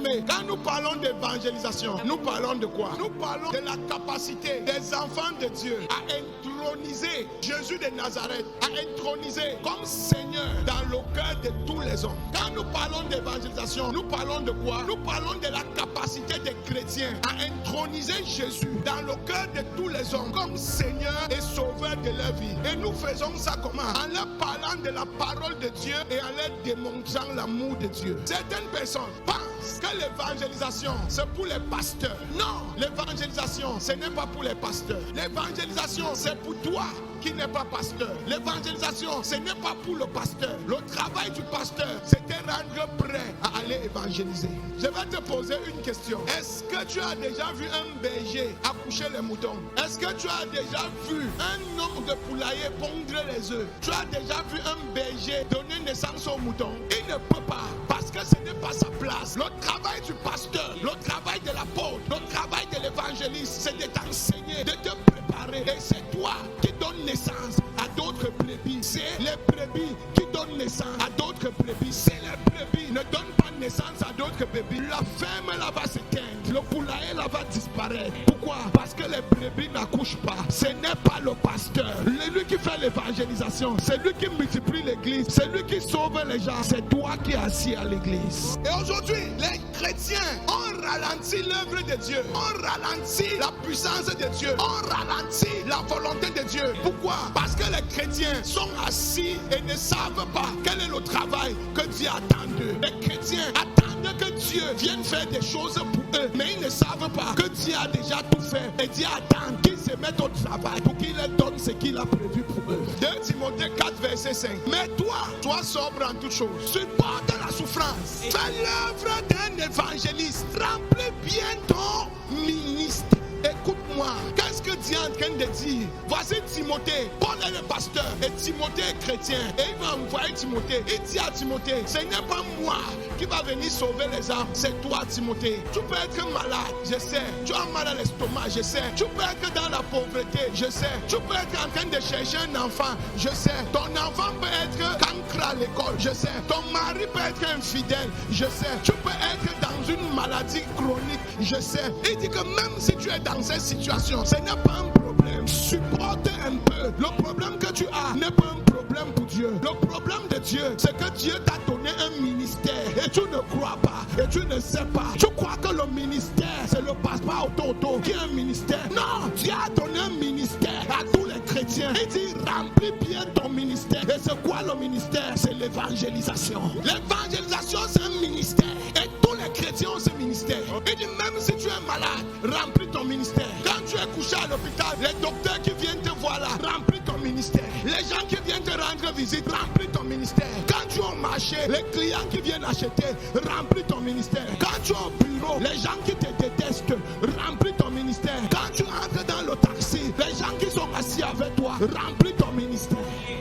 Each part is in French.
Bien-aimés, quand nous parlons d'évangélisation, nous parlons de quoi? Nous parlons de la capacité des enfants de Dieu à introniser Jésus de Nazareth, à introniser comme Seigneur dans le cœur de tous les hommes. Quand nous parlons d'évangélisation, nous parlons de quoi? Nous parlons de la capacité des chrétiens à introniser Jésus dans le cœur de tous les hommes comme Seigneur et Sauveur de leur vie. Et nous faisons ça comment? En leur parlant de la parole de Dieu et en leur démontrant l'amour de Dieu. Certaines personnes pensent que l'évangélisation c'est pour les pasteurs. Non, l'évangélisation ce n'est pas pour les pasteurs. L'évangélisation c'est pour toi qui n'est pas pasteur. L'évangélisation ce n'est pas pour le pasteur. Le travail du pasteur c'est te rendre prêt à aller évangéliser. Je vais te poser une question. Est-ce que tu as déjà vu un berger accoucher les moutons? Est-ce que tu as déjà vu un homme de poulailler pondre les œufs? Tu as déjà vu un berger donner naissance aux moutons? Il ne peut pas parce que ce n'est pas sa place. Le travail du pasteur, le travail de l'apôtre, le travail de l'évangéliste, c'est de t'enseigner, de te préparer. Et c'est toi qui donnes naissance à d'autres brebis. C'est les brebis qui donnent naissance à d'autres brebis. C'est les brebis ne donnent pas naissance à d'autres brebis. La ferme là va s'éteindre. Le poulailler là va disparaître. Pourquoi? Parce que les brebis n'accouchent pas. Ce n'est pas le pasteur. C'est lui qui fait l'évangélisation. C'est lui qui multiplie l'église. C'est lui qui sauve les gens. C'est toi qui es assis à l'église. Et aujourd'hui, les chrétiens ont ralenti l'œuvre de Dieu. On ralentit la puissance de Dieu. On ralentit la volonté de Dieu. Pourquoi? Parce que les chrétiens sont assis et ne savent pas quel est le travail que Dieu attend d'eux. Les chrétiens attendent que Dieu vienne faire des choses pour eux. Mais ils ne savent pas que Dieu a déjà tout fait. Et Dieu attend qu'ils se mettent au travail pour qu'il leur donne ce qu'il a prévu pour eux. 2 Timothée 4 verset 5. Mais toi, sois sobre en toutes choses. Supporte la souffrance. Fais l'œuvre d'un évangéliste. Remplis bien ton ministère. Écoute-moi, qu'est-ce que Dieu est en train de dire? Voici Timothée, Paul est le pasteur et Timothée est chrétien. Et il va envoyer Timothée. Il dit à Timothée, ce n'est pas moi qui va venir sauver les âmes, c'est toi Timothée. Tu peux être malade, je sais. Tu as mal à l'estomac, je sais. Tu peux être dans la pauvreté, je sais. Tu peux être en train de chercher un enfant, je sais. Ton enfant peut être cancre à l'école, je sais. Ton mari peut être infidèle, je sais. Tu peux être dans une maladie chronique, je sais. Il dit que même si tu es dans cette situation, ce n'est pas un problème. Supporte un peu. Le problème que tu as n'est pas un problème pour Dieu. Le problème de Dieu, c'est que Dieu t'a donné un ministère et tu ne crois pas et tu ne sais pas. Tu crois que le ministère, c'est le passeport auto qui est un ministère. Non, Dieu a donné un ministère à tous les chrétiens. Il dit, remplis bien ton ministère. Et c'est quoi le ministère? C'est l'évangélisation. L'évangélisation, c'est un ministère. Et tous les chrétiens ont ce ministère. Il dit, même si tu es malade, remplis ton ministère. Quand tu es couché à l'hôpital, les docteurs qui viennent te voir là, remplis ton ministère. Les gens qui viennent te rendre visite, remplis ton ministère. Quand tu es au marché, les clients qui viennent acheter, remplis ton ministère. Quand tu es au bureau, les gens qui te détestent, remplis ton ministère. Quand tu entres dans le taxi, les gens qui sont assis avec toi, remplis ton ministère.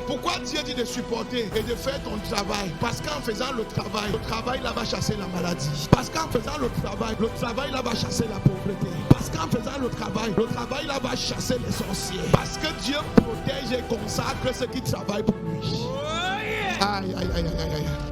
Pourquoi Dieu dit de supporter et de faire ton travail? Parce qu'en faisant le travail là va chasser la maladie. Parce qu'en faisant le travail là va chasser la pauvreté. Parce qu'en faisant le travail là va chasser les sorciers. Parce que Dieu protège et consacre ceux qui travaillent pour lui. Aïe, aïe, aïe, aïe, aïe.